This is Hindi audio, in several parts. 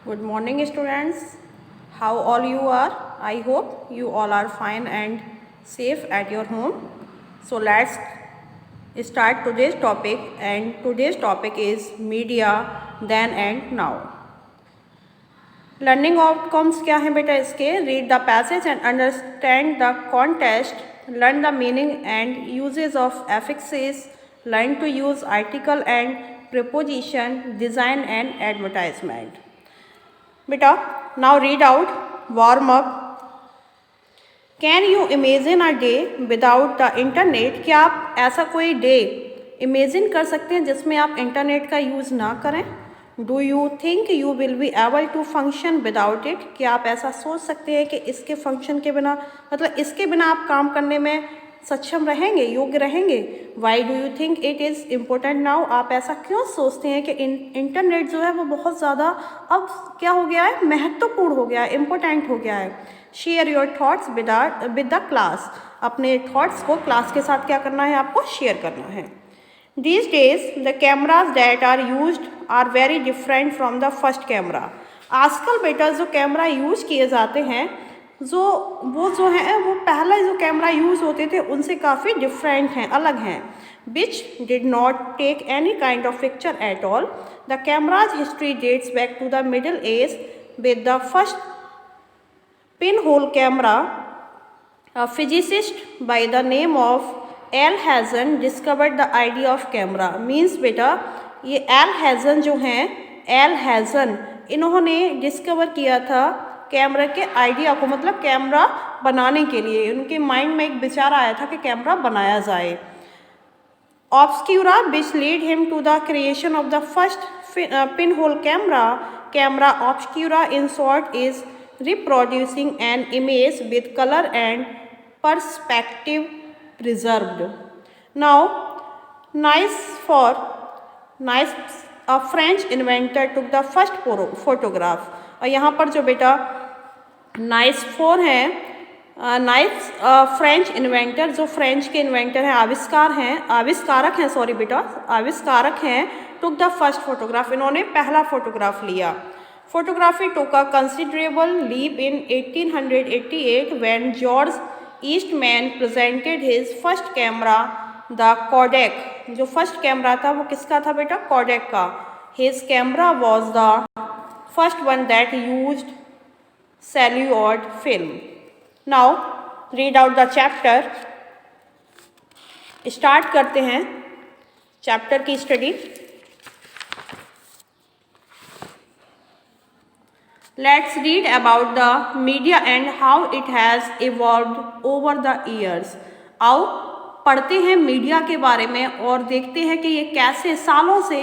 Good morning, students. How all you are? I hope you all are fine and safe at your home. So let's start today's topic, and today's topic is media then and now. Learning outcomes क्या हैं बेटा इसके? Read the passage and understand the context. Learn the meaning and uses of affixes. Learn to use article and preposition. Design and advertisement. बेटा now read out warm up. Can you imagine a day without the internet? क्या आप ऐसा कोई डे इमेजिन कर सकते हैं जिसमें आप इंटरनेट का यूज़ ना करें? Do you think you will be able to function without it? क्या आप ऐसा सोच सकते हैं कि इसके फंक्शन के बिना, मतलब इसके बिना आप काम करने में सक्षम रहेंगे, योग्य रहेंगे? Why do you think it is important now? आप ऐसा क्यों सोचते हैं कि इंटरनेट जो है वो बहुत ज़्यादा अब क्या हो गया है, महत्वपूर्ण हो गया है, इम्पोर्टेंट हो गया है? Share your thoughts with the class. अपने थाट्स को क्लास के साथ क्या करना है, आपको शेयर करना है. These days the cameras that are used are very different from the first camera. आजकल बेटा जो कैमरा यूज़ किए जाते हैं, जो है वो पहला जो कैमरा यूज़ होते थे उनसे काफ़ी डिफरेंट हैं, अलग हैं. Which did not take any kind of picture at all. The camera's history dates back to the Middle Ages with the first pinhole camera. A physicist by the name of L हैज़न discovered the idea of camera. Means बेटा ये एल हैज़न जो हैं, एल हैज़न इन्होंने डिस्कवर किया था कैमरा के आइडिया को, मतलब कैमरा बनाने के लिए उनके माइंड में एक विचार आया था कि कैमरा बनाया जाए. Obscura which lead him to the creation of the first pin hole camera. Camera obscura in short is reproducing an image with colour and perspective preserved. Now, a French inventor took the first photograph. और यहाँ पर जो बेटा नाइस फोर हैं, नाइस फ्रेंच इन्वेंटर, जो फ्रेंच के इन्वेंटर हैं, आविष्कारक हैं, सॉरी बेटा आविष्कारक हैं, टुक द फर्स्ट फोटोग्राफ. इन्होंने पहला फोटोग्राफ लिया. Photography took a considerable leap in 1888 when George Eastman presented his first camera the Kodak. जो फर्स्ट कैमरा था वो किसका था बेटा? कोडेक का. His camera was the first one that used celluloid film. Now read out the chapter. Start करते हैं चैप्टर की study. Let's read about the media and how it has evolved over the years. आओ पढ़ते हैं मीडिया के बारे में और देखते हैं कि ये कैसे सालों से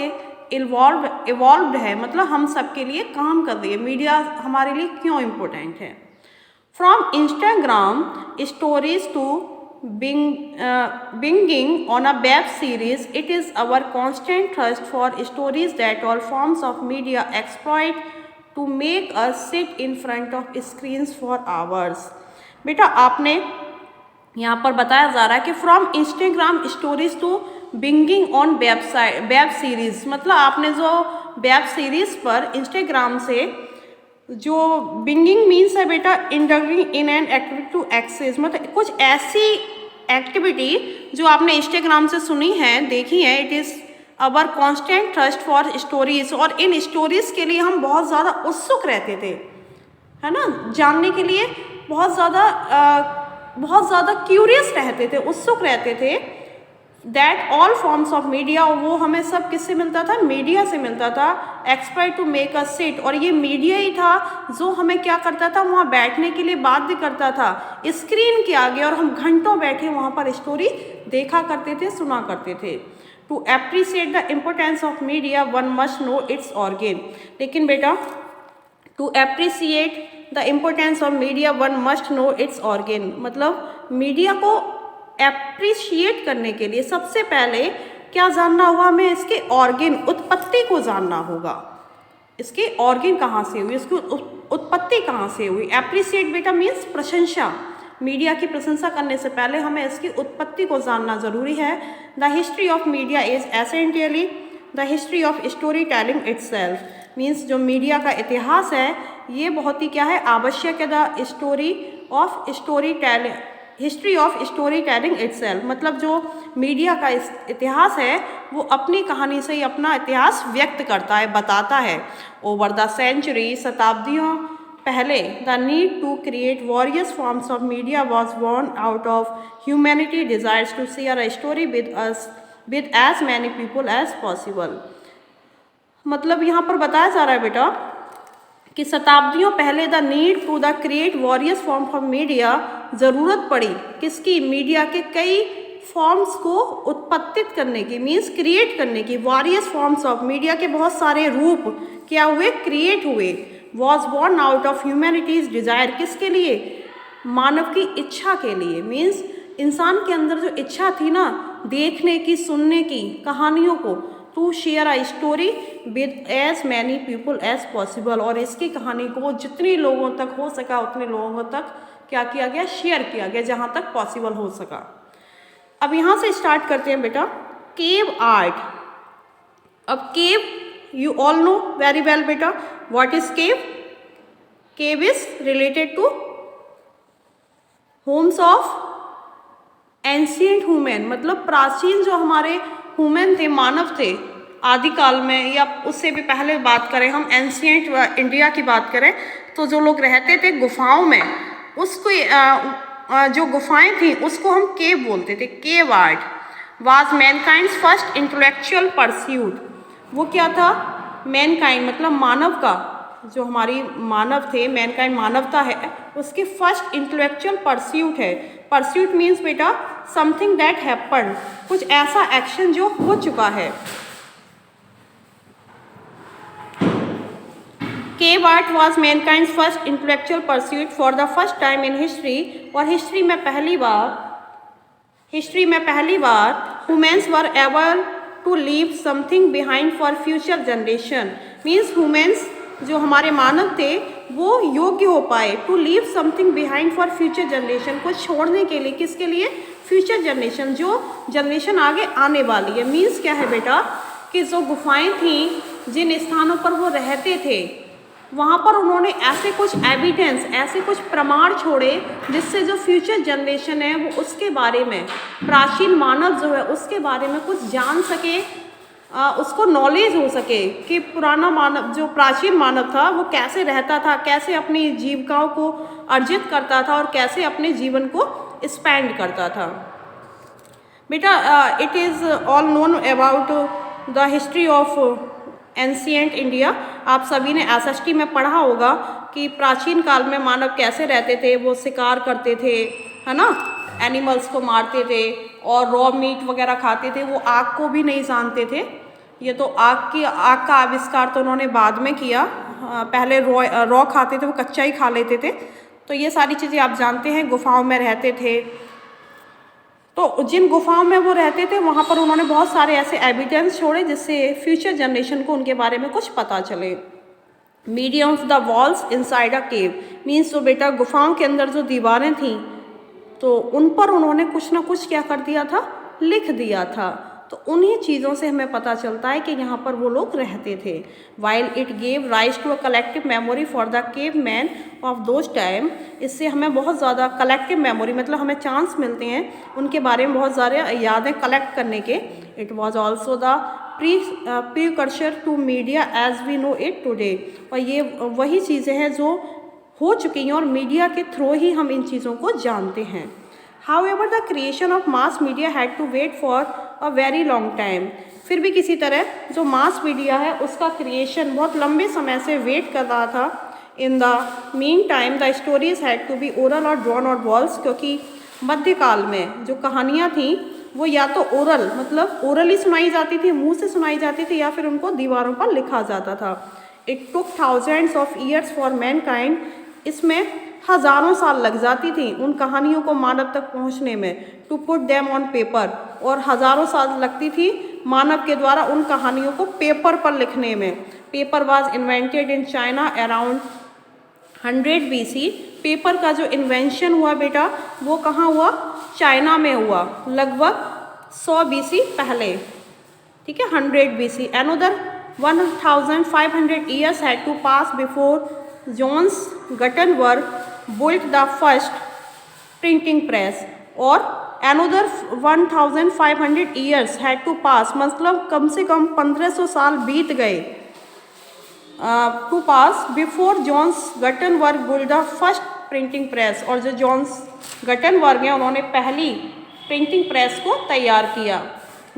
इवॉल्व्ड है, मतलब हम सब के लिए काम कर रही है. मीडिया हमारे लिए क्यों इम्पोर्टेंट है? From Instagram stories to binging on a web series, it is our constant thirst for stories that all forms of media exploit to make us sit in front of screens for hours. बेटा आपने यहाँ पर बताया जा रहा है कि from Instagram stories to binging on web series, मतलब आपने जो वेब सीरीज पर इंस्टाग्राम से जो बिंगिंग मीन्स है बेटा indulging in an activity to excess, मतलब कुछ ऐसी एक्टिविटी जो आपने इंस्टाग्राम से सुनी है, देखी है. It is our constant thirst for stories. और इन स्टोरीज के लिए हम बहुत ज़्यादा उत्सुक रहते थे, है ना, जानने के लिए बहुत ज़्यादा क्यूरियस रहते थे, उत्सुक रहते थे. That all forms of media, वो हमें सब किससे मिलता था? मीडिया से मिलता था. Expert to make a sit, और ये मीडिया ही था जो हमें क्या करता था, वहाँ बैठने के लिए बाध्य करता था स्क्रीन के आगे, और हम घंटों बैठे वहाँ पर स्टोरी देखा करते थे, सुना करते थे. To appreciate the importance of media, one must know its origin. लेकिन बेटा to appreciate the importance of media, one must know its origin. मतलब मीडिया को appreciate करने के लिए सबसे पहले क्या जानना होगा हमें? इसके ऑर्गेन, उत्पत्ति को जानना होगा. इसके ऑर्गेन कहाँ से हुई, इसकी उत्पत्ति कहाँ से हुई. एप्रिसिएट बेटा मीन्स प्रशंसा. मीडिया की प्रशंसा करने से पहले हमें इसकी उत्पत्ति को जानना ज़रूरी है. The history of media is essentially the history of story telling itself. Means जो मीडिया का इतिहास है ये बहुत ही क्या है, आवश्यक है। The story of story telling, history of story telling itself, मतलब जो मीडिया का इतिहास है वो अपनी कहानी से ही अपना इतिहास व्यक्त करता है, बताता है। ओवर द सेंचुरी, शताब्दियों पहले, the need to create various forms of media was born out of humanity desires to share a story with as many people as possible. मतलब यहाँ पर बताया जा रहा है बेटा कि शताब्दियों पहले the need to the create various form of media, ज़रूरत पड़ी किसकी, मीडिया के कई फॉर्म्स को उत्पत्तित करने की, मीन्स क्रिएट करने की। वॉरियस फॉर्म्स ऑफ, मीडिया के बहुत सारे रूप क्या हुए, क्रिएट हुए। Was born out of humanity's desire, किसके लिए, मानव की इच्छा के लिए। मीन्स इंसान के अंदर जो इच्छा थी ना देखने की, सुनने की कहानियों को, to share a story with as many people as possible, और इसकी कहानी को जितने लोगों तक हो सका उतने लोगों तक क्या किया गया, शेयर किया गया, जहाँ तक पॉसिबल हो सका। अब यहाँ से स्टार्ट करते हैं बेटा, केव आर्ट। अब cave you all know very well बेटा, what is cave? Cave is related to homes of ancient human, मतलब प्राचीन जो हमारे ह्यूमन थे, मानव थे आदिकाल में, या उससे भी पहले बात करें हम एंशिएंट इंडिया की बात करें, तो जो लोग रहते थे गुफाओं में, उसको जो गुफाएं थी उसको हम केव बोलते थे। Cave art was mankind's first intellectual pursuit. वो क्या था, मैनकाइंड मतलब मानव का, जो हमारी मानव थे, मैनकाइंड मानवता है, उसके फर्स्ट इंटेलेक्चुअल परस्यूट है। परस्यूट मीन्स बेटा समथिंग दैट हैपेंड, कुछ ऐसा एक्शन जो हो चुका है। Cave art was mankind's first intellectual pursuit for the first time in history, और हिस्ट्री में पहली बार humans were able to leave something behind for future generation. Means humans जो हमारे मानव थे वो योग्य हो पाए to leave something behind for future generation, को छोड़ने के लिए, किसके लिए, फ्यूचर जनरेशन, जो जनरेशन आगे आने वाली है। मीन्स क्या है बेटा कि जो गुफाएं थी, जिन स्थानों पर वो रहते थे, वहाँ पर उन्होंने ऐसे कुछ एविडेंस, ऐसे कुछ प्रमाण छोड़े जिससे जो फ्यूचर जनरेशन है वो उसके बारे में, प्राचीन मानव जो है उसके बारे में कुछ जान सके, उसको नॉलेज हो सके कि पुराना मानव, जो प्राचीन मानव था, वो कैसे रहता था, कैसे अपनी जीविकाओं को अर्जित करता था और कैसे अपने जीवन को स्पेंड करता था। बेटा it is all known about the history of ancient India. आप सभी ने एसएसटी में पढ़ा होगा कि प्राचीन काल में मानव कैसे रहते थे, वो शिकार करते थे, है ना, एनिमल्स को मारते थे और रॉ मीट वगैरह खाते थे। वो आग को भी नहीं जानते थे। ये तो आग का आविष्कार तो उन्होंने बाद में किया, पहले रॉ खाते थे, वो कच्चा ही खा लेते थे। तो ये सारी चीज़ें आप जानते हैं। गुफाओं में रहते थे, तो जिन गुफाओं में वो रहते थे वहाँ पर उन्होंने बहुत सारे ऐसे एविडेंस छोड़े जिससे फ्यूचर जनरेशन को उनके बारे में कुछ पता चले। Medium of the walls inside a cave, means तो बेटा गुफाओं के अंदर जो दीवारें थीं तो उन पर उन्होंने कुछ ना कुछ क्या कर दिया था, लिख दिया था। तो उन्हीं चीज़ों से हमें पता चलता है कि यहाँ पर वो लोग रहते थे। While it gave rise to a collective memory for the caveman of those time, इससे हमें बहुत ज़्यादा कलेक्टिव मेमोरी, मतलब हमें चांस मिलते हैं उनके बारे में बहुत सारे यादें कलेक्ट करने के। It was also the precursor to media as we know it today, और ये वही चीज़ें हैं जो हो चुकी हैं और मीडिया के थ्रू ही हम इन चीज़ों को जानते हैं। However, the creation of mass media had to wait for a very long time. फिर भी किसी तरह जो मास मीडिया है उसका क्रिएशन बहुत लंबे समय से वेट कर रहा था। In the meantime the stories had to be oral और ड्रॉन और वॉल्स, क्योंकि मध्यकाल में जो कहानियाँ थीं वो या तो ओरल, मतलब ओरली सुनाई जाती थी, मुंह से सुनाई जाती थी, या फिर उनको दीवारों पर लिखा जाता था। It took thousands of years for Mankind, इसमें हज़ारों साल लग जाती थी उन कहानियों को मानव तक पहुंचने में। To put them on paper, और हज़ारों साल लगती थी मानव के द्वारा उन कहानियों को पेपर पर लिखने में। Paper was invented in China around 100 BC। Paper का जो इन्वेंशन हुआ बेटा वो कहाँ हुआ, चाइना में हुआ, लगभग 100 BC पहले, ठीक है, 100 BC। Another 1500 years had to pass before Johannes Gutenberg built the first printing press, और another 1500 years had to pass, मतलब कम से कम 1500 साल बीत गए to pass before Johannes Gutenberg built the first printing press, और जो जॉन्स गटनबर्ग हैं उन्होंने पहली प्रिंटिंग प्रेस को तैयार किया।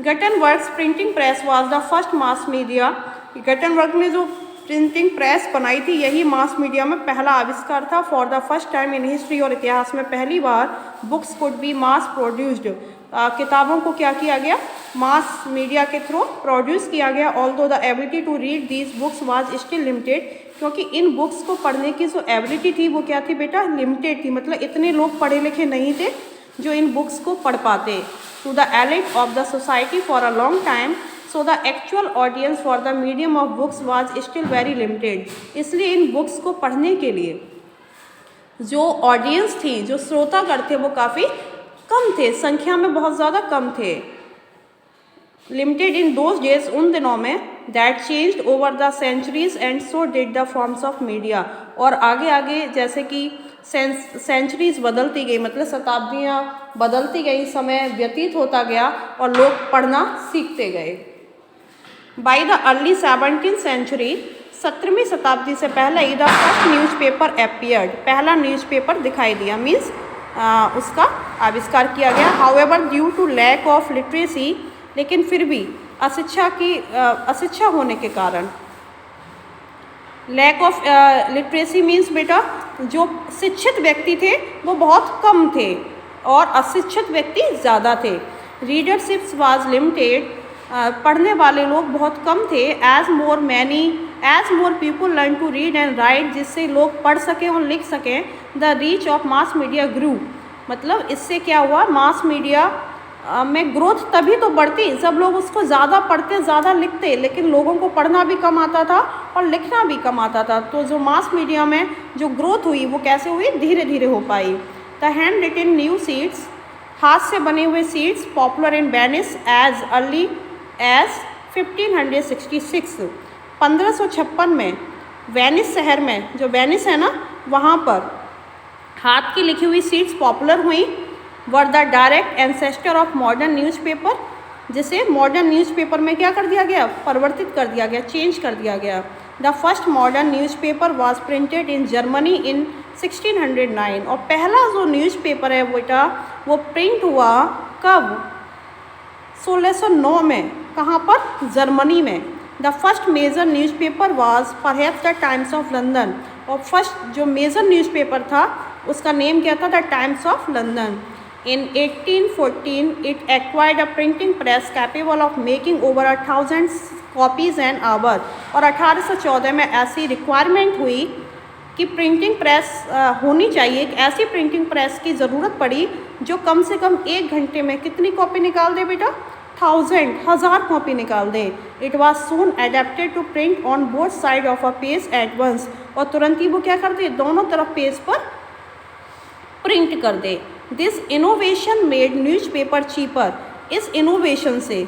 Gutenberg's printing press was the first mass media. Gutenberg ने जो प्रिंटिंग प्रेस बनाई थी यही मास मीडिया में पहला आविष्कार था। For the first time in history, और इतिहास में पहली बार books could be mass produced, किताबों को क्या किया गया, मास मीडिया के थ्रू प्रोड्यूस किया गया। Although the ability to read these books was still limited, क्योंकि इन बुक्स को पढ़ने की जो एबिलिटी थी वो क्या थी बेटा, लिमिटेड थी, मतलब इतने लोग पढ़े लिखे नहीं थे जो इन बुक्स को पढ़ पाते। To the elite of the society for a long time, so the actual audience for the medium of books was still very limited. इसलिए इन बुक्स को पढ़ने के लिए जो ऑडियंस थी, जो श्रोतागण थे, वो काफ़ी कम थे, संख्या में बहुत ज़्यादा कम थे। लिमिटेड इन दोज डेज, उन दिनों में, that changed over the centuries and so did the forms of media, और आगे आगे जैसे कि सेंचुरीज बदलती गई, मतलब शताब्दियाँ बदलती गई, समय व्यतीत होता गया और लोग पढ़ना सीखते गए। By the early 17th century, 17वीं शताब्दी से पहले ही द फर्स्ट न्यूज़पेपर अपीयर्ड, पहला न्यूज़पेपर दिखाई दिया, मीन्स उसका आविष्कार किया गया। However due to lack of literacy, लेकिन फिर भी अशिक्षा होने के कारण, लैक ऑफ लिटरेसी मीन्स बेटा जो शिक्षित व्यक्ति थे वो बहुत कम थे और अशिक्षित व्यक्ति ज़्यादा थे। रीडरशिप्स वाज लिमिटेड, पढ़ने वाले लोग बहुत कम थे। As more people learn to read and write, जिससे लोग पढ़ सकें और लिख सकें। The reach of mass media grew, मतलब इससे क्या हुआ, मास मीडिया में ग्रोथ तभी तो बढ़ती जब लोग उसको ज़्यादा पढ़ते, ज़्यादा लिखते, लेकिन लोगों को पढ़ना भी कम आता था और लिखना भी कम आता था। तो जो मास मीडिया में जो ग्रोथ हुई वो कैसे हुई, धीरे धीरे हो पाई। The hand written news sheets, हाथ से बने हुए sheets, popular in Venice as early as 1566, 1556 में वेनिस शहर में, जो वेनिस है ना, वहाँ पर हाथ की लिखी हुई शीट्स पॉपुलर हुई। Were the direct ancestor of modern newspaper, जिसे मॉडर्न न्यूज़पेपर में क्या कर दिया गया, परिवर्तित कर दिया गया, चेंज कर दिया गया। The first modern newspaper was printed in Germany in 1609, और पहला जो न्यूज़पेपर है बेटा वो प्रिंट हुआ कब, 1609 में, कहाँ पर, जर्मनी में। The first major newspaper was perhaps the Times of London, और फर्स्ट जो मेजर न्यूज़पेपर था उसका नेम क्या था, the Times of London. In 1814, it acquired a printing press capable of making over 1000 copies an hour, और 1814 में ऐसी रिक्वायरमेंट हुई कि प्रिंटिंग प्रेस होनी चाहिए, एक ऐसी प्रिंटिंग प्रेस की ज़रूरत पड़ी जो कम से कम 1 घंटे में कितनी कॉपी निकाल दे बेटा, 1000 कॉपी निकाल दे। It was soon adapted to print on both side of a page at once, और तुरंत ही वो क्या कर दे, दोनों तरफ पेज पर प्रिंट कर दे। This innovation made newspaper cheaper, इस इनोवेशन से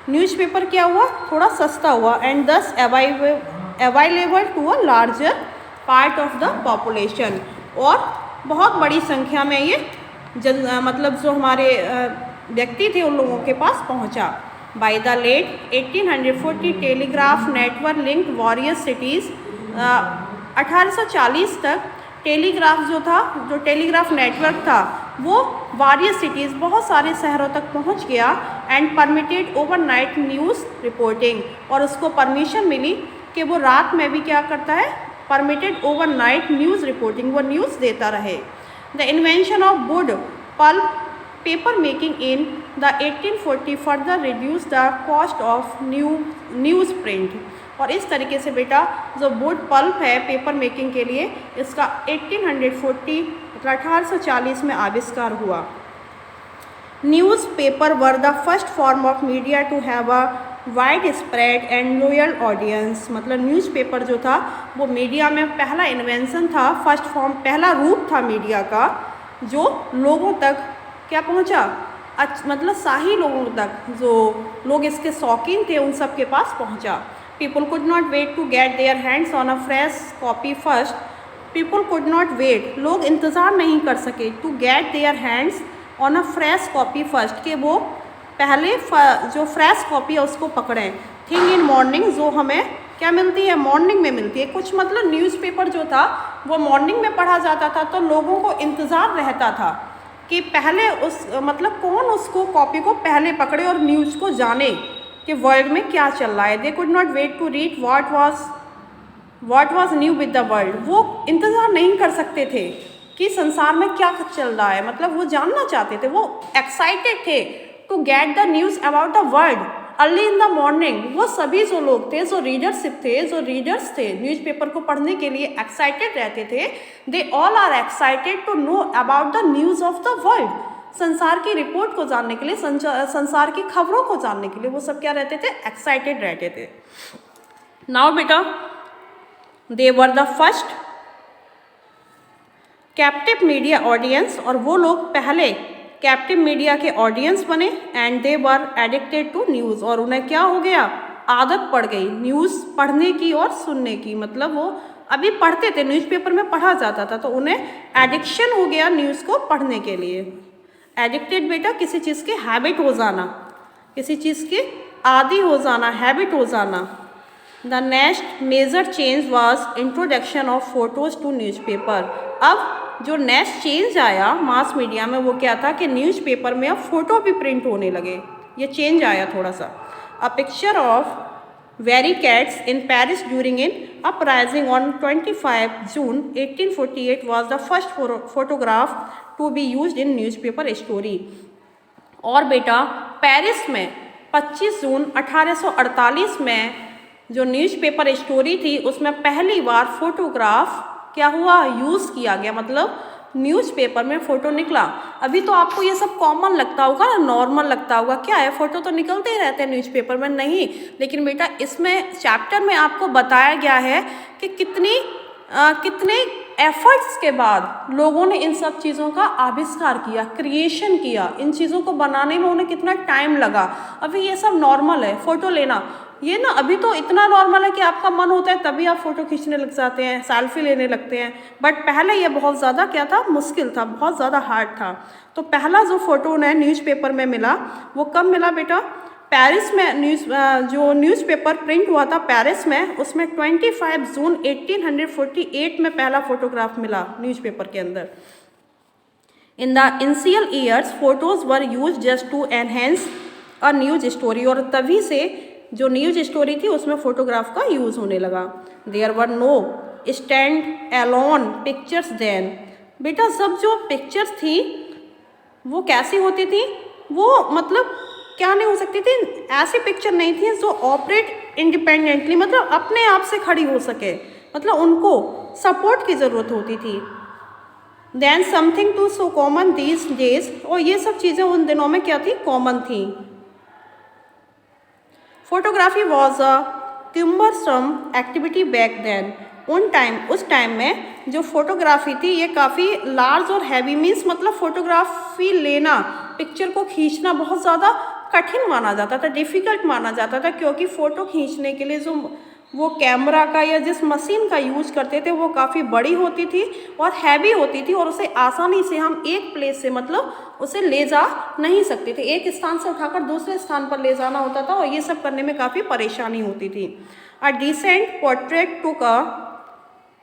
न्यूज़पेपर क्या हुआ, थोड़ा सस्ता हुआ। And thus available to a larger part of the population, और बहुत बड़ी संख्या में ये मतलब जो हमारे व्यक्ति थे उन लोगों के पास पहुंचा। By the late 1840 telegraph network linked various cities, 1840 तक टेलीग्राफ जो था, जो टेलीग्राफ नेटवर्क था वो वारियस सिटीज़, बहुत सारे शहरों तक पहुंच गया। And permitted overnight news reporting, और उसको परमिशन मिली कि वो रात में भी क्या करता है, परमिटेड ओवरनाइट न्यूज़ रिपोर्टिंग, वो न्यूज़ देता रहे। The invention of wood pulp paper making in the 1840 further reduce the cost of newsprint, और इस तरीके से बेटा जो वुड पल्प है पेपर मेकिंग के लिए, इसका 1840 में आविष्कार हुआ। Newspaper were the first form of media to have a widespread and loyal audience, मतलब न्यूज़पेपर जो था वो मीडिया में पहला इन्वेंशन था, फर्स्ट फॉर्म, पहला रूप था मीडिया का जो लोगों तक क्या पहुंचा, मतलब शाही लोगों तक, जो लोग इसके शौकीन थे उन सब के पास पहुंचा। People could not wait to get their hands on a fresh copy first. People could not wait. लोग इंतज़ार नहीं कर सके to get their hands on a fresh copy first, कि वो पहले जो फ्रेश कॉपी है उसको पकड़ें. थिंग इन मॉर्निंग, जो हमें क्या मिलती है, मॉर्निंग में मिलती है. कुछ मतलब न्यूज़पेपर जो था वो मॉर्निंग में पढ़ा जाता था, तो लोगों को इंतज़ार रहता था कि पहले उस मतलब कौन उसको कॉपी को पहले पकड़े और न्यूज़ को जाने कि वर्ल्ड में क्या चल रहा है. They could not wait to read what was new with the world. वो इंतज़ार नहीं कर सकते थे कि संसार में क्या चल रहा है, मतलब वो जानना चाहते थे, वो एक्साइटेड थे to get the news about the world early in the morning. वो सभी जो लोग थे, जो रीडर्स थे न्यूज़पेपर को पढ़ने के लिए एक्साइटेड रहते थे. They all are excited to know about the news of the world. संसार की रिपोर्ट को जानने के लिए, संसार की खबरों को जानने के लिए वो सब क्या रहते थे, एक्साइटेड रहते थे. नाउ बेटा, they were the first captive media audience, और वो लोग पहले कैप्टिव मीडिया के ऑडियंस बने. And they were addicted to news, और उन्हें क्या हो गया, आदत पड़ गई न्यूज़ पढ़ने की और सुनने की. मतलब वो अभी पढ़ते थे, न्यूज़पेपर में पढ़ा जाता था, तो उन्हें एडिक्शन हो गया न्यूज़ को पढ़ने के लिए. एडिक्टेड बेटा किसी चीज़ की हैबिट हो जाना, किसी चीज़ की आदी हो जाना, हैबिट हो जाना. The next major change was introduction of photos to newspaper. अब जो नेक्स्ट चेंज आया मास मीडिया में वो क्या था कि न्यूज़पेपर में अब फ़ोटो भी प्रिंट होने लगे. ये चेंज आया थोड़ा सा. A picture of barricades in Paris during in uprising on 25 June 1848 was the first photograph to be use in newspaper story. और बेटा पेरिस में 25 जून 1848 में जो न्यूज़पेपर स्टोरी थी उसमें पहली बार फोटोग्राफ क्या हुआ, यूज़ किया गया. मतलब न्यूज़पेपर में फ़ोटो निकला. अभी तो आपको ये सब कॉमन लगता होगा ना, नॉर्मल लगता होगा, क्या है फ़ोटो तो निकलते ही रहते हैं न्यूज़पेपर में. नहीं, लेकिन बेटा इसमें चैप्टर में आपको बताया गया है कि कितने एफर्ट्स के बाद लोगों ने इन सब चीज़ों का आविष्कार किया, क्रिएशन किया. इन चीज़ों को बनाने में उन्हें कितना टाइम लगा. अभी ये सब नॉर्मल है, फ़ोटो लेना ये ना अभी तो इतना नॉर्मल है कि आपका मन होता है तभी आप फ़ोटो खींचने लग जाते हैं, सेल्फी लेने लगते हैं. बट पहले ये बहुत ज़्यादा क्या था, मुश्किल था, बहुत ज़्यादा हार्ड था. तो पहला जो फ़ोटो उन्हें न्यूज़पेपर में मिला वो कब मिला बेटा, पेरिस में. जो न्यूज़पेपर प्रिंट हुआ था पेरिस में, उसमें 25 जून 1848 में पहला फ़ोटोग्राफ मिला न्यूज़पेपर के अंदर. In the initial years photos were use just to enhance a news story. और तभी से जो न्यूज़ स्टोरी थी उसमें फ़ोटोग्राफ का यूज़ होने लगा. There were no standalone pictures then. बेटा सब जो पिक्चर्स थी वो कैसी होती थी, वो मतलब क्या नहीं हो सकती थी, ऐसी पिक्चर नहीं थी जो ऑपरेट इंडिपेंडेंटली, मतलब अपने आप से खड़ी हो सके, मतलब उनको सपोर्ट की ज़रूरत होती थी. Then something to so common these days. और ये सब चीज़ें उन दिनों में क्या थी, कॉमन थी. Photography was a cumbersome activity back then. उस टाइम में जो फोटोग्राफी थी ये काफ़ी लार्ज और हैवी, मीन्स मतलब फोटोग्राफी लेना, पिक्चर को खींचना बहुत ज़्यादा कठिन माना जाता था, डिफ़िकल्ट माना जाता था. क्योंकि फ़ोटो खींचने के लिए जो वो कैमरा का या जिस मशीन का यूज करते थे वो काफ़ी बड़ी होती थी और हैवी होती थी, और उसे आसानी से हम एक प्लेस से मतलब उसे ले जा नहीं सकते थे, एक स्थान से उठाकर दूसरे स्थान पर ले जाना होता था, और ये सब करने में काफ़ी परेशानी होती थी. A decent portrait took a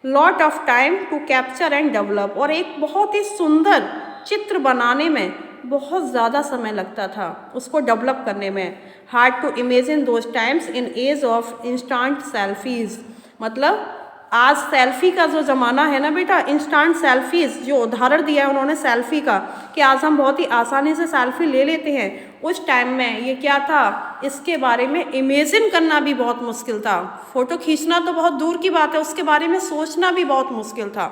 lot of time to capture and develop. और एक बहुत ही सुंदर चित्र बनाने में बहुत ज़्यादा समय लगता था, उसको डेवलप करने में. Hard to imagine those times in age of instant selfies. मतलब आज सेल्फी का जो ज़माना है ना बेटा, इंस्टेंट सेल्फीज़, जो उदाहरण दिया है उन्होंने सेल्फी का कि आज हम बहुत ही आसानी से सेल्फी ले लेते हैं, उस टाइम में ये क्या था, इसके बारे में इमेजिन करना भी बहुत मुश्किल था. फ़ोटो खींचना तो बहुत दूर की बात है, उसके बारे में सोचना भी बहुत मुश्किल था.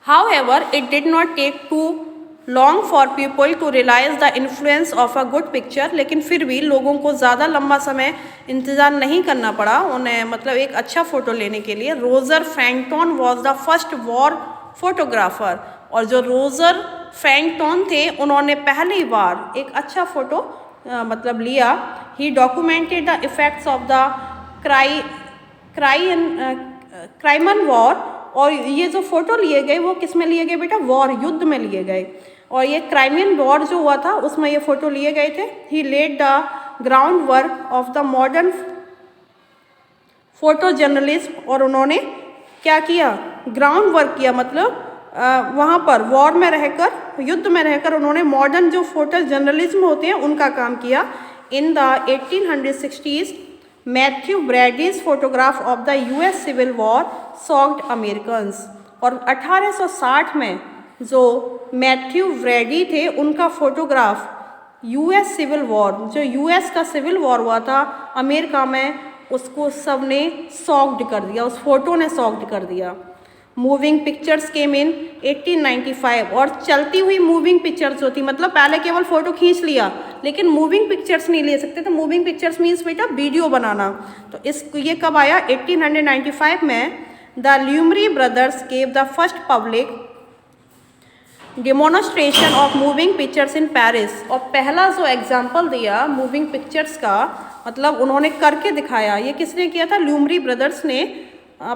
However, it did not take too long for people to realize the influence of a good picture. लेकिन फिर भी लोगों को ज़्यादा लंबा समय इंतज़ार नहीं करना पड़ा उन्हें, मतलब एक अच्छा फ़ोटो लेने के लिए. Roger Fenton was the first war photographer. और जो रोजर फैंगटन थे उन्होंने पहली बार एक अच्छा फ़ोटो मतलब लिया. He documented the effects of the Crimean war. और ये जो फोटो लिए गए वो किस में लिए गए बेटा, वॉर, युद्ध में लिए गए। और ये क्राइमियन वॉर जो हुआ था उसमें ये फोटो लिए गए थे। He led the groundwork of the modern photojournalism. और उन्होंने क्या किया, ग्राउंड वर्क किया, मतलब वहाँ पर वॉर में रहकर, युद्ध में रहकर उन्होंने मॉडर्न जो फोटो जर्नलिज्म होते हैं उनका काम किया। In the 1860s Matthew Brady's photograph of the US civil war shocked Americans. और 1860 में जो मैथ्यू ब्रैडी थे उनका फोटोग्राफ US सिविल वॉर, जो US का सिविल वॉर हुआ था अमेरिका में, उसको सब ने शॉक्ड कर दिया, उस फोटो ने शॉक्ड कर दिया। मूविंग पिक्चर्स केम इन 1895। और चलती हुई मूविंग पिक्चर्स जो थी, मतलब पहले केवल फोटो खींच लिया लेकिन मूविंग पिक्चर्स नहीं ले सकते, तो मूविंग पिक्चर्स मीन्स बेटा वीडियो बनाना। तो ये कब आया, 1895 में। The Lumiere brothers gave the first public demonstration of moving pictures in Paris. और पहला जो एग्जाम्पल दिया मूविंग पिक्चर्स का, मतलब उन्होंने करके दिखाया। ये किसने किया था, ल्यूमरी ब्रदर्स ने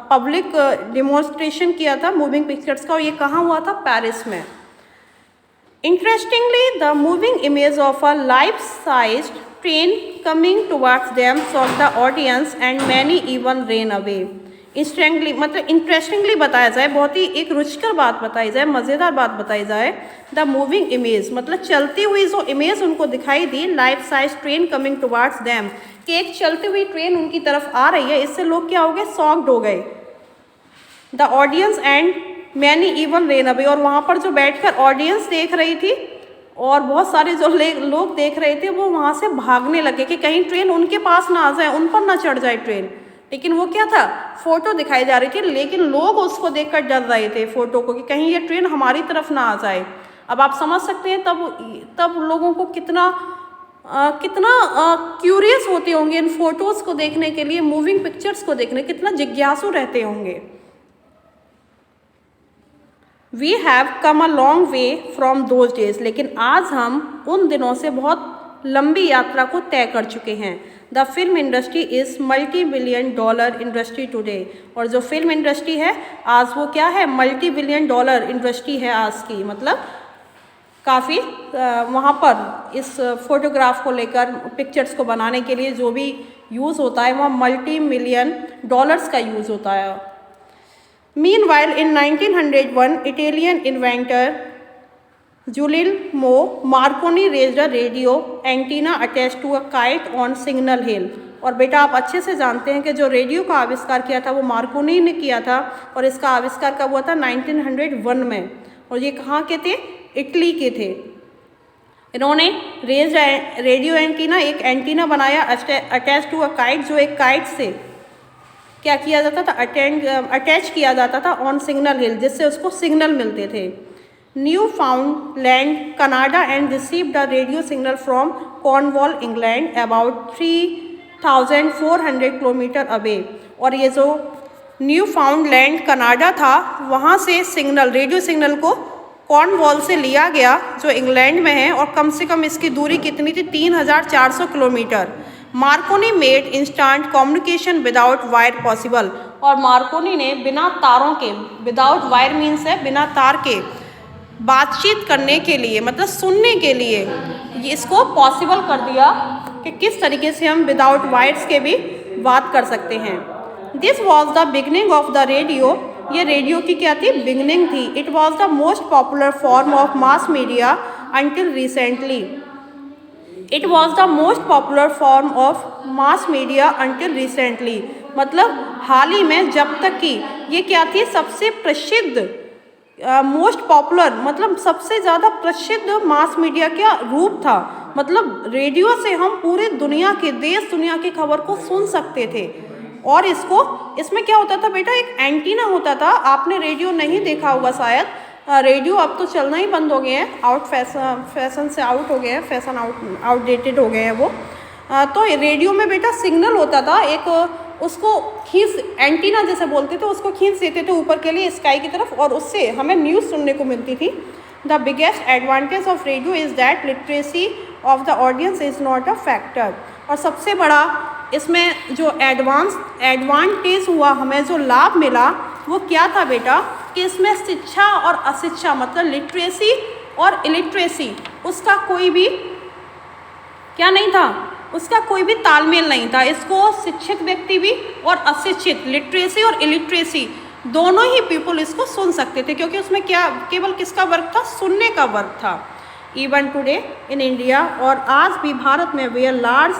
पब्लिक डेमोन्स्ट्रेशन किया था मूविंग पिक्चर्स का। और ये कहाँ हुआ था, पेरिस में। Interestingly the moving image of a life size train coming towards them shocked the audience and many even rain away. Interestingly बताया जाए, बहुत ही एक रुचिकर बात बताई जाए, मज़ेदार बात बताई जाए। द मूविंग इमेज मतलब चलती हुई जो इमेज उनको दिखाई दी, life size train coming towards them, कि एक चलती हुई ट्रेन उनकी तरफ आ रही है, इससे लोग क्या हो गए, शॉक्ड हो गए। The audience and many even rain away. और वहाँ पर जो बैठकर ऑडियंस देख रही थी और बहुत सारे जो लोग देख रहे थे वो वहाँ से भागने लगे कि कहीं ट्रेन उनके पास ना आ जाए, उन पर ना चढ़ जाए ट्रेन। लेकिन वो क्या था, फोटो दिखाई जा रही थी, लेकिन लोग उसको देखकर डर रहे थे फोटो को, कि कहीं ये ट्रेन हमारी तरफ ना आ जाए। अब आप समझ सकते हैं तब लोगों को कितना क्यूरियस होते होंगे इन फोटोज़ को देखने के लिए, मूविंग पिक्चर्स को देखने, कितना जिज्ञासु रहते होंगे। We have come a long way from those days. लेकिन आज हम उन दिनों से बहुत लंबी यात्रा को तय कर चुके हैं। The film industry is $multi-billion industry today. और जो फिल्म इंडस्ट्री है आज वो क्या है, $multi-billion इंडस्ट्री है आज की। मतलब काफ़ी वहाँ पर इस फोटोग्राफ को लेकर, पिक्चर्स को बनाने के लिए जो भी यूज़ होता है वहाँ $multi-million का यूज़ होता है। मीनवाइल इन 1901 इटालियन इन्वेंटर जुलियो Marconi raised a radio antenna attached to a kite on Signal Hill. और बेटा आप अच्छे से जानते हैं कि जो रेडियो का आविष्कार किया था वो मार्कोनी ने किया था, और इसका आविष्कार कब हुआ था, 1901 में। और ये कहाँ के थे, इटली के थे। इन्होंने रेज्ड रेडियो एंटीना, एक एंटीना बनाया अटैच टू अ काइट, जो एक काइट से क्या किया जाता था, अटैच किया जाता था ऑन सिग्नल हिल, जिससे उसको सिग्नल मिलते थे। New found land Canada and receive the radio signal from Cornwall England about 3,400 kilometre away. और ये जो न्यू फाउंड लैंड कनाडा था वहाँ से सिग्नल, रेडियो सिग्नल को कॉर्नवॉल से लिया गया जो इंग्लैंड में है, और कम से कम इसकी दूरी कितनी थी, 3,400 kilometre. Markovnikov made instant communication without wire possible. और मार्कोनी ने बिना तारों के, विदाउट वायर मीन्स है बिना तार के, बातचीत करने के लिए, मतलब सुनने के लिए इसको पॉसिबल कर दिया कि किस तरीके से हम विदाउट वायर्स के भी बात कर सकते हैं। This was the beginning of the radio. ये रेडियो की क्या थी, बिगनिंग थी। It was the most popular form of mass media until recently. It was the most popular form of mass media until recently, मतलब हाल ही में, जब तक कि ये क्या थी, सबसे प्रसिद्ध, मोस्ट पॉपुलर मतलब सबसे ज़्यादा प्रसिद्ध मास मीडिया का रूप था। मतलब रेडियो से हम पूरे दुनिया के, देश दुनिया की खबर को सुन सकते थे। और इसमें क्या होता था बेटा, एक एंटीना होता था। आपने रेडियो नहीं देखा होगा शायद, रेडियो अब तो चलना ही बंद हो गए हैं, फैशन से आउट हो गए हैं, फैशन आउटडेटेड हो गए हैं वो। तो रेडियो में बेटा सिग्नल होता था, एक उसको खींच, एंटीना जैसे बोलते थे, उसको खींच देते थे ऊपर के लिए, स्काई की तरफ, और उससे हमें न्यूज़ सुनने को मिलती थी। The biggest advantage of radio is that literacy of the audience is not a factor. और सबसे बड़ा इसमें जो एडवांटेज हुआ, हमें जो लाभ मिला वो क्या था बेटा कि इसमें शिक्षा और अशिक्षा मतलब लिटरेसी और इलिटरेसी उसका कोई भी क्या नहीं था, उसका कोई भी तालमेल नहीं था। इसको शिक्षित व्यक्ति भी और अशिक्षित लिटरेसी और इलिटरेसी दोनों ही पीपल इसको सुन सकते थे, क्योंकि उसमें क्या केवल किसका वर्क था, सुनने का वर्क था। इवन टुडे इन इंडिया, और आज भी भारत में where large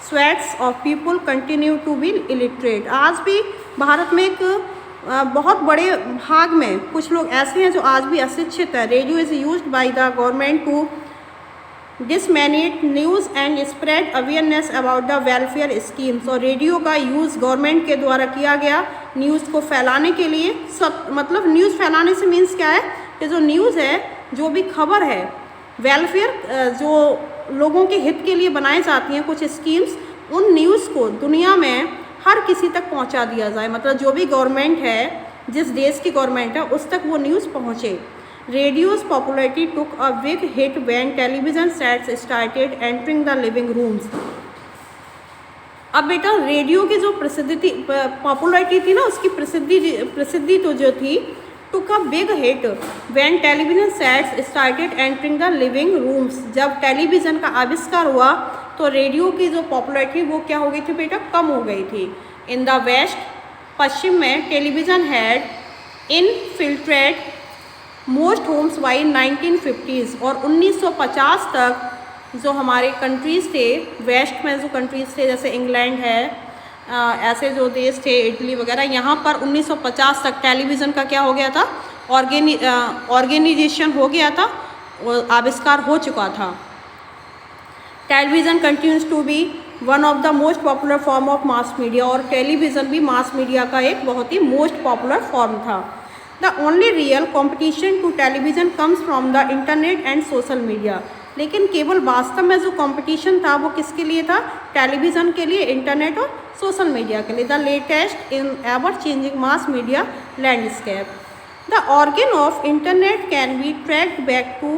swaths of people continue to be illiterate. आज भी भारत में एक बहुत बड़े भाग में कुछ लोग ऐसे हैं जो आज भी अशिक्षित है। Radio is used by the government to disseminate news and spread awareness about the welfare schemes. और रेडियो का यूज़ गवर्नमेंट के द्वारा किया गया न्यूज़ को फैलाने के लिए। सब मतलब न्यूज़ फैलाने से मीन्स क्या है कि जो न्यूज़ है, जो भी खबर है, वेलफेयर जो लोगों के हित के लिए बनाई जाती हैं कुछ स्कीम्स, उन न्यूज़ को दुनिया में हर किसी तक पहुंचा दिया जाए। मतलब जो भी गवर्नमेंट है, जिस देश की गवर्नमेंट है, उस तक वो न्यूज़ पहुंचे। Radios popularity took a big hit when television sets started entering the living rooms. अब बेटा रेडियो की जो पॉपुलैरिटी थी ना, उसकी प्रसिद्धि तो जो थी, took a big hit when television sets started entering the living rooms. जब टेलीविज़न का आविष्कार हुआ तो रेडियो की जो पॉपुलैरिटी वो क्या हो गई थी बेटा, कम हो गई थी। इन द वेस्ट, पश्चिम में television had infiltrate most homes by 1950s। और 1950 तक जो हमारे कंट्रीज़ थे, वेस्ट में जो कंट्रीज़ थे जैसे इंग्लैंड है, ऐसे जो देश थे इटली वगैरह, यहाँ पर 1950 तक टेलीविज़न का क्या हो गया था, ऑर्गेनाइजेशन हो गया था, आविष्कार हो चुका था। Television continues to be one of the most popular form of mass media. और टेलीविज़न भी मास मीडिया का एक बहुत ही मोस्ट पॉपुलर फॉर्म था। The only real competition to television comes from the internet and social media. लेकिन केवल वास्तव में जो कंपटीशन था वो किसके लिए था, टेलीविज़न के लिए, इंटरनेट और सोशल मीडिया के लिए। The latest in ever changing mass media landscape. The origin of internet can be tracked back to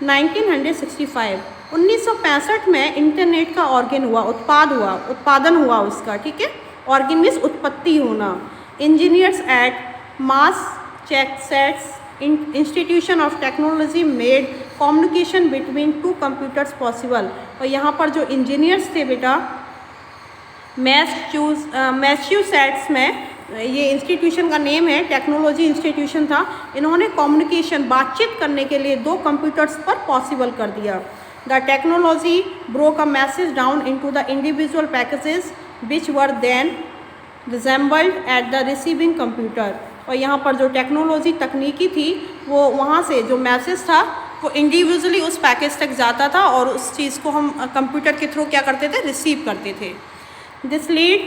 1965। 1965 में इंटरनेट का ऑर्गन हुआ, उत्पादन हुआ उसका, ठीक है। ऑर्गन मीन्स उत्पत्ति होना। Engineers at Massachusetts institution of technology made communication between two computers possible. और यहाँ पर जो इंजीनियर्स थे बेटा, मैसाचुसेट्स में, ये इंस्टीट्यूशन का नेम है, टेक्नोलॉजी इंस्टीट्यूशन था, इन्होंने कम्युनिकेशन, बातचीत करने के लिए दो कंप्यूटर्स पर पॉसिबल कर दिया। The technology broke a message down into the individual packages which were then reassembled at the receiving computer. और यहाँ पर जो टेक्नोलॉजी तकनीकी थी, वो वहाँ से जो मैसेज था वो इंडिविजुअली उस पैकेज तक जाता था और उस चीज़ को हम कंप्यूटर के थ्रू क्या करते थे, रिसीव करते थे। This lead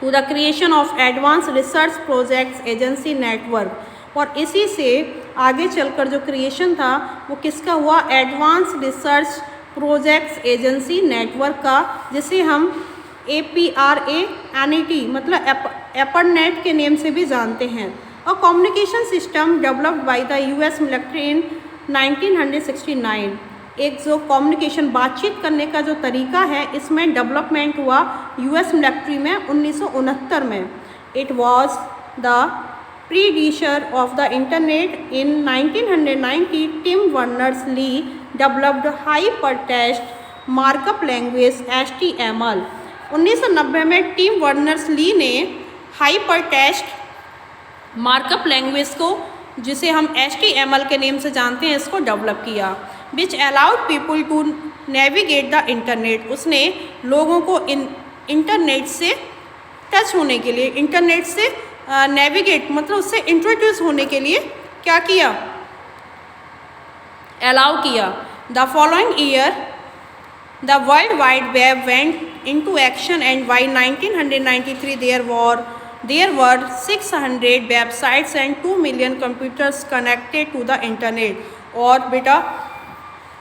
to the creation of advance research projects agency network. और इसी से आगे चलकर जो क्रिएशन था वो किसका हुआ, advance research projects agency network का, जिसे हम APRANET मतलब एपरनेट के नेम से भी जानते हैं। और communication system developed by the US military इन 1969। एक जो कम्युनिकेशन, बातचीत करने का जो तरीका है, इसमें डेवलपमेंट हुआ US मिलिट्री में 1969 में। It was the predecessor of the internet. In 1990 Tim Berners-Lee developed hypertext markup language HTML। 1990 में टिम बर्नर्स-ली ने हाइपरटेक्स्ट मार्कअप लैंग्वेज को, जिसे हम HTML के नेम से जानते हैं, इसको डेवलप किया। Which allowed people to navigate the internet. उसने लोगों को इंटरनेट से टच होने के लिए, इंटरनेट से नेविगेट मतलब उससे इंट्रोड्यूस होने के लिए क्या किया, अलाउ किया। The following year the world wide web went into action and by 1993 there were 600 websites and 2 million computers connected to the internet। और बेटा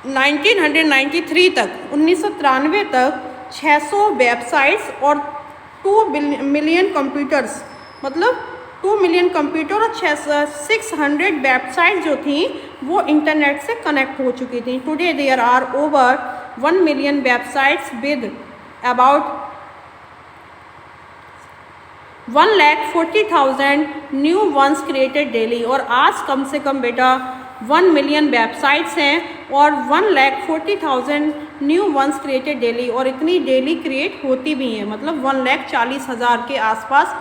1993 तक, 1993 तक 600 वेबसाइट्स और 2 मिलियन कंप्यूटर्स, मतलब 2 मिलियन कंप्यूटर और 600 वेबसाइट जो थी वो इंटरनेट से कनेक्ट हो चुकी थी। Today there are over 1 million websites with about 1,40,000 new ones created daily. और आज कम से कम बेटा 1 मिलियन वेबसाइट्स हैं और 1,40,000 न्यू वंस क्रिएटेड डेली, और इतनी डेली क्रिएट होती भी हैं, मतलब 1,40,000 के आसपास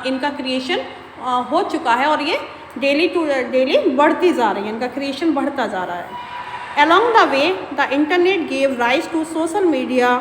इनका क्रिएशन हो चुका है, और ये डेली टू डेली बढ़ती जा रही है, इनका क्रिएशन बढ़ता जा रहा है। Along the way, the internet gave rise to social media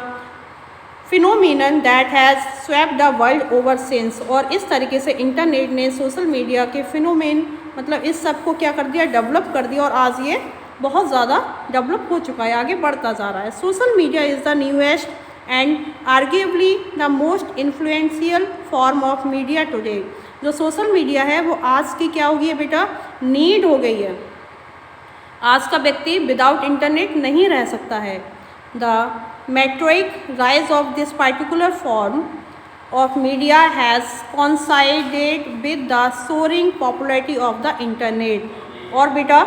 phenomenon that has swept the world over since। और इस तरीके से इंटरनेट ने सोशल मीडिया के फिनोमेन मतलब इस सब को क्या कर दिया, डेवलप कर दिया, और आज ये बहुत ज़्यादा डेवलप हो चुका है, आगे बढ़ता जा रहा है। Social media is the newest and arguably the most influential form of media today. जो सोशल मीडिया है वो आज की क्या हो गई है बेटा, नीड हो गई है। आज का व्यक्ति विदाउट इंटरनेट नहीं रह सकता है। The meteoric rise of this particular form of media has coincided with the soaring popularity of the internet। और बेटा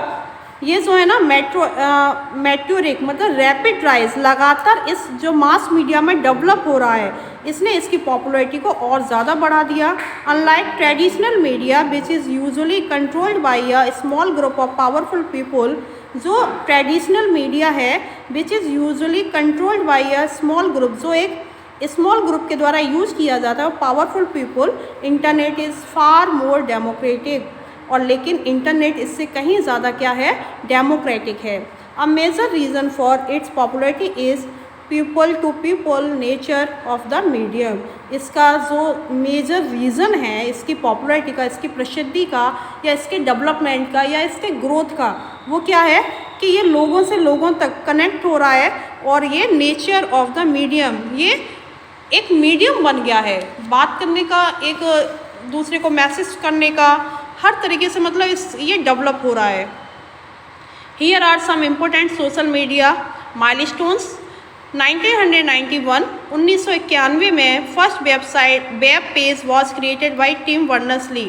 ये जो है ना मेट्योरिक मतलब रैपिड राइज, लगातार इस जो मास मीडिया में डेवलप हो रहा है, इसने इसकी पॉपुलैरिटी को और ज़्यादा बढ़ा दिया। Unlike traditional media which is usually controlled by a small group of powerful people, जो ट्रेडिशनल मीडिया है which is usually controlled by a small group, जो एक स्मॉल ग्रुप के द्वारा यूज़ किया जाता है, powerful people, internet is far more democratic. और लेकिन इंटरनेट इससे कहीं ज़्यादा क्या है, डेमोक्रेटिक है। A major reason for its popularity is people to people nature of the medium. इसका जो मेजर रीज़न है इसकी पॉपुलैरिटी का, इसकी प्रसिद्धि का, या इसके डेवलपमेंट का, या इसके ग्रोथ का, वो क्या है कि ये लोगों से लोगों तक कनेक्ट हो रहा है, और ये नेचर ऑफ द मीडियम, ये एक मीडियम बन गया है बात करने का, एक दूसरे को मैसेज करने का, हर तरीके से मतलब ये डेवलप हो रहा है। Here are some important social media milestones. 1991 में first web page was created by Tim Berners Lee.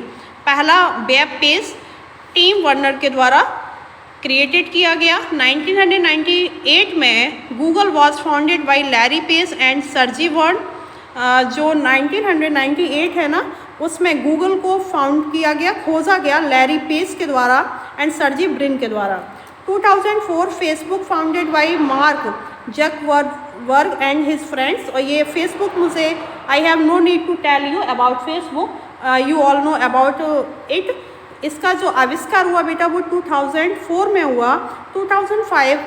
पहला वेब पेज टिम बर्नर के द्वारा क्रिएटेड किया गया। 1998 में Google was founded by Larry Page and Sergey Brin. जो 1998 है ना, उसमें गूगल को फाउंड किया गया, खोजा गया लैरी पेज के द्वारा एंड सर्जी ब्रिन के द्वारा। 2004 Facebook founded by Mark Zuckerberg and his friends. और ये फेसबुक मुझे I have no need to tell you about Facebook, you all know about it. इसका जो आविष्कार हुआ बेटा वो 2004 में हुआ। 2005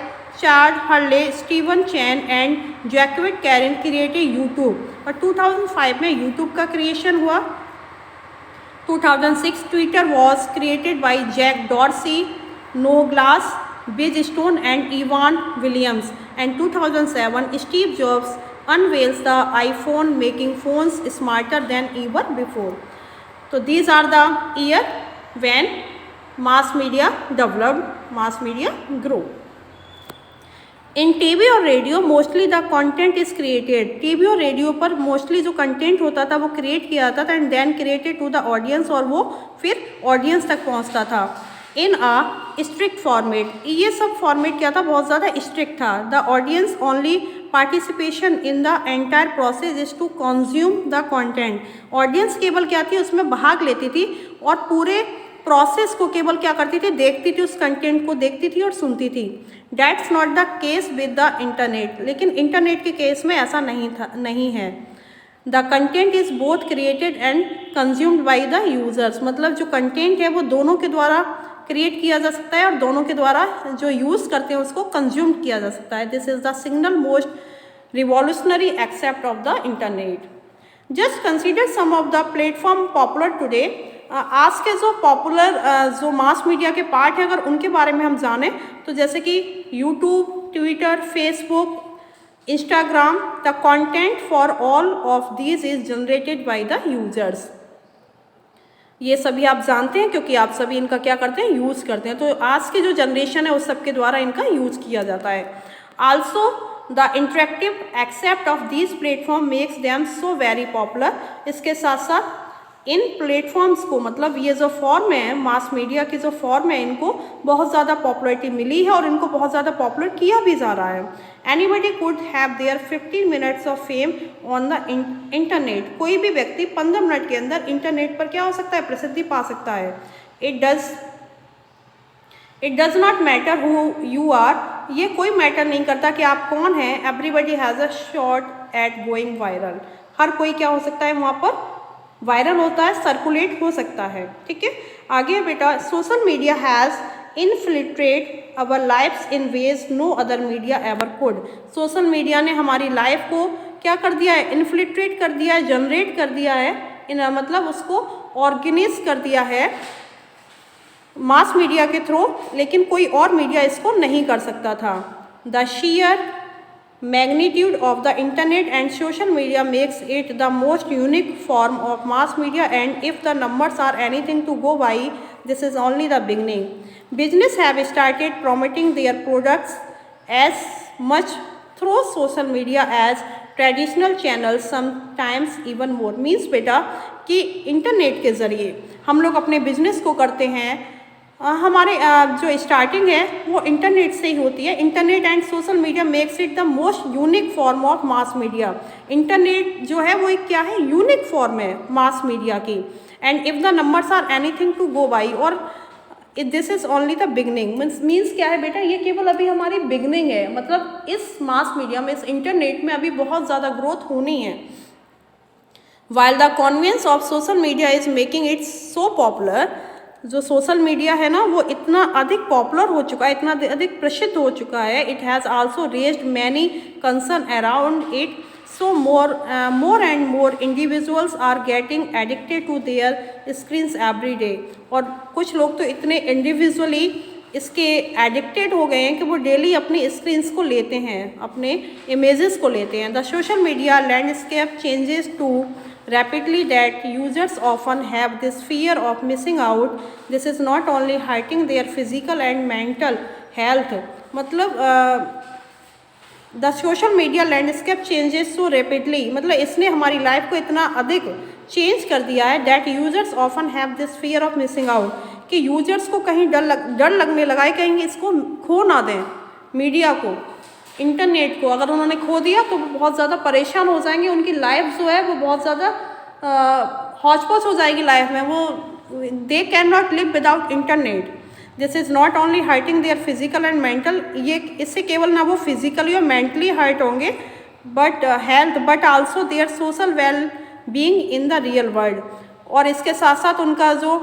Charles Hurley, Steven Chen and Jawed Karim created YouTube. और 2005 में यूट्यूब का क्रिएशन हुआ। 2006 Twitter was created by Jack Dorsey, Noah Glass, Biz Stone and Evan Williams. And 2007 Steve Jobs unveils the iPhone, making phones smarter than ever before. So these are the year when mass media developed, mass media grew. In TV और radio mostly the content is created. TV और रेडियो पर मोस्टली जो कंटेंट होता था वो क्रिएट किया जाता था and then created to the audience, और वो फिर ऑडियंस तक पहुंचता था इन अ स्ट्रिक्ट फॉर्मेट। ये सब फॉर्मेट क्या था, बहुत ज़्यादा स्ट्रिक्ट था। The audience only participation in the entire process is to consume the content. Audience केवल क्या थी, उसमें भाग लेती थी और पूरे प्रोसेस को केवल क्या करती थी, देखती थी, उस कंटेंट को देखती थी और सुनती थी। That's not the case with the internet. लेकिन इंटरनेट के केस में ऐसा नहीं है। The content is both created and consumed by the users. मतलब जो कंटेंट है वो दोनों के द्वारा क्रिएट किया जा सकता है और दोनों के द्वारा जो यूज़ करते हैं उसको कंज्यूम किया जा सकता है। This is the single most revolutionary except of the internet. Just consider some of the platform popular today. आज के जो पॉपुलर जो मास मीडिया के पार्ट हैं, अगर उनके बारे में हम जानें तो जैसे कि YouTube, Twitter, Facebook, Instagram, the content for all of these is generated by the users. ये सभी आप जानते हैं क्योंकि आप सभी इनका क्या करते हैं, यूज़ करते हैं। तो आज की जो जनरेशन है उस सब के द्वारा इनका यूज़ किया जाता है। Also the interactive except of these platform makes them so very popular. इसके साथ साथ इन प्लेटफॉर्म्स को, मतलब ये जो फॉर्म है मास मीडिया की जो फॉर्म है, इनको बहुत ज़्यादा पॉपुलैरिटी मिली है और इनको बहुत ज़्यादा पॉपुलर किया भी जा रहा है। Anybody could have their 15 minutes of fame on the internet. कोई भी व्यक्ति 15 मिनट के अंदर इंटरनेट पर क्या हो सकता है, प्रसिद्धि पा सकता है। It does not matter who you are, ये कोई मैटर नहीं करता कि आप कौन हैं। Everybody has a shot at going viral. हर कोई क्या हो सकता है, वहाँ पर वायरल होता है, सर्कुलेट हो सकता है। ठीक है, आगे बेटा, social media has infiltrate our lives in ways no other media ever could. Social media ने हमारी लाइफ को क्या कर दिया है, इन्फिल्ट्रेट कर दिया है, जनरेट कर दिया है, मतलब उसको ऑर्गेनाइज कर दिया है मास मीडिया के थ्रू, लेकिन कोई और मीडिया इसको नहीं कर सकता था। The sheer magnitude of the internet and social media makes it the most unique form of mass media, and if the numbers are anything to go by, this is only the beginning. Business have started promoting their products as much through social media as traditional channels, sometimes even more. Means बेटा कि इंटरनेट के ज़रिए हम लोग अपने बिजनेस को करते हैं। हमारे जो स्टार्टिंग है वो इंटरनेट से ही होती है। Internet and social media makes it the most unique form of mass media. Internet जो है वो एक क्या है, यूनिक फॉर्म है मास मीडिया की। And if the numbers are anything to go by, और this is only the beginning. Means क्या है बेटा, ये केवल अभी हमारी बिगनिंग है, मतलब इस मास मीडिया में, इस इंटरनेट में अभी बहुत ज़्यादा ग्रोथ होनी है। While the conveyance of social media is making it so popular, जो सोशल मीडिया है ना वो इतना अधिक पॉपुलर हो चुका है, इतना अधिक प्रसिद्ध हो चुका है। It has also raised many concern around it, so more and more individuals are getting addicted to their screens every day. और कुछ लोग तो इतने इंडिविजुअली इसके एडिक्टेड हो गए हैं कि वो डेली अपनी स्क्रीन्स को लेते हैं, अपने इमेजेस को लेते हैं। The social media landscape changes to rapidly that users often have this fear of missing out. This is not only hurting their physical and mental health, मतलब the social media landscape changes so rapidly, मतलब इसने हमारी लाइफ को इतना अधिक चेंज कर दिया है that users often have this fear of missing out, कि यूजर्स को कहीं डर लगने लगा है कहीं इसको खो ना दें, मीडिया को, इंटरनेट को। अगर उन्होंने खो दिया तो वो बहुत ज़्यादा परेशान हो जाएंगे, उनकी लाइफ जो है वो बहुत ज़्यादा हौच पौच हो जाएगी लाइफ में, वो they can not live without internet. This is not only hurting their physical and mental, ये इससे केवल ना वो फिजिकली और मेंटली हर्ट होंगे but health, but also their social well being in the real world, और इसके साथ साथ उनका जो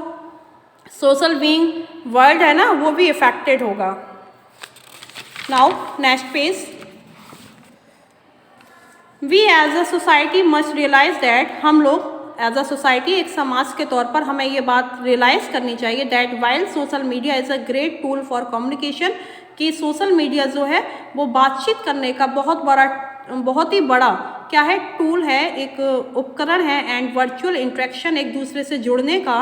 सोशल बीइंग वर्ल्ड है ना वो भी इफेक्टेड होगा। Now next page, we as a society must realize that, हम लोग एज अ सोसाइटी, एक समाज के तौर पर हमें ये बात रियलाइज़ करनी चाहिए that while social media is a great tool for communication, कि सोशल मीडिया जो है वो बातचीत करने का बहुत ही बड़ा क्या है, टूल है, एक उपकरण है, एंड वर्चुअल इंटरेक्शन, एक दूसरे से जुड़ने का।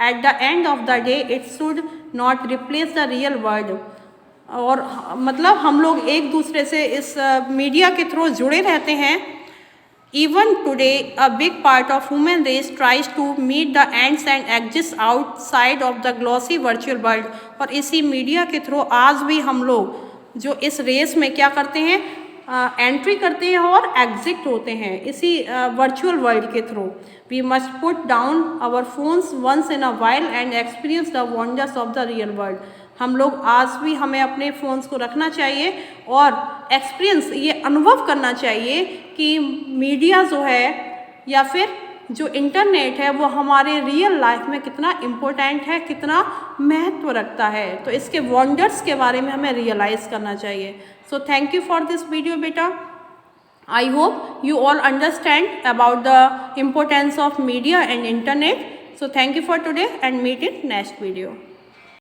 At the end of the day it should not replace the real world, और मतलब हम लोग एक दूसरे से इस मीडिया के थ्रू जुड़े रहते हैं। Even today, a big part of human race tries to meet the ends and exist outside of the glossy virtual world. और इसी मीडिया के थ्रू आज भी हम लोग जो इस रेस में क्या करते हैं, एंट्री करते हैं और एग्जिट होते हैं इसी वर्चुअल वर्ल्ड के through. We must put down our phones once in a while and experience the wonders of the real world. हम लोग आज भी, हमें अपने फ़ोन्स को रखना चाहिए और एक्सपीरियंस, ये अनुभव करना चाहिए कि मीडिया जो है या फिर जो इंटरनेट है वो हमारे रियल लाइफ में कितना इम्पोर्टेंट है, कितना महत्व रखता है। तो इसके वंडर्स के बारे में हमें रियलाइज़ करना चाहिए। So thank you for this video बेटा। I hope you all understand about the importance of media and internet. So thank you for today and meet in next video.